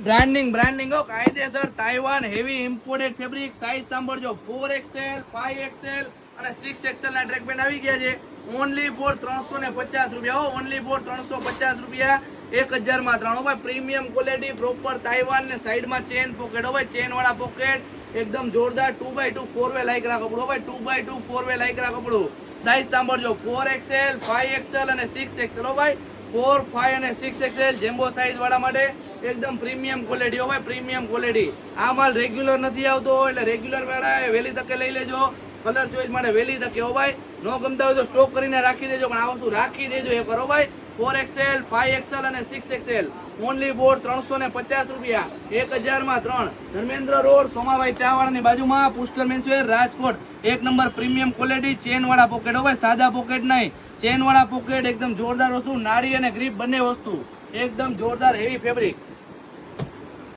ભાઈ બ્રાન્ડિંગ હો કાયદેસર Taiwan heavy imported fabric. Size સાંભળજો 4XL 5XL અને 6XL ના ટ્રેક પેન્ટ આવી ગયા છે. ઓનલી ફોર 350 રૂપિયા હો. ઓનલી ફોર 350 રૂપિયા. 1000 માં 3 ભાઈ. પ્રીમિયમ ક્વોલિટી પ્રોપર તાઇવાન ને સાઈડમાં ચેન પોકેટ હો ભાઈ. ચેન વાળા પોકેટ એકદમ જોરદાર 2x2 4 વે લાઈકરા કપડું હો ભાઈ. 2x2 4 વે લાઈકરા કપડું. સાઈઝ સાંભળજો 4XL 5XL અને 6XL હો ભાઈ. 4, 5 અને 6XL જેમ્બો સાઈઝ વાળા માટે એકદમ પ્રીમિયમ ક્વોલિટી હો ભાઈ. Premium quality. આ માલ રેગ્યુલર નથી આવતો એટલે રેગ્યુલર વાળા વહેલી તકે લઈ લેજો. કલર ચોઈસ માટે વહેલી તકે હો ભાઈ. નો ગમતા હોય તો સ્ટોક કરીને રાખી દેજો, પણ આ વસ્તુ રાખી દેજો એ કરો ભાઈ. 4XL 5XL અને 6XL ઓનલી ફોર 350 રૂપિયા. 1000 માં 3. ધર્મેન્દ્ર રોડ સોમાભાઈ ચાવાળાની બાજુમાં પુષ્કર મેન્સવેર રાજકોટ. એક નંબર પ્રીમિયમ ક્વોલિટી ચેન વાળા પોકેટ હો ભાઈ. સાદા પોકેટ નહીં, ચેન વાળા પોકેટ એકદમ જોરદાર વસ્તુ. નાળી અને ગ્રીપ બંને વસ્તુ એકદમ જોરદાર હેવી ફેબ્રિક.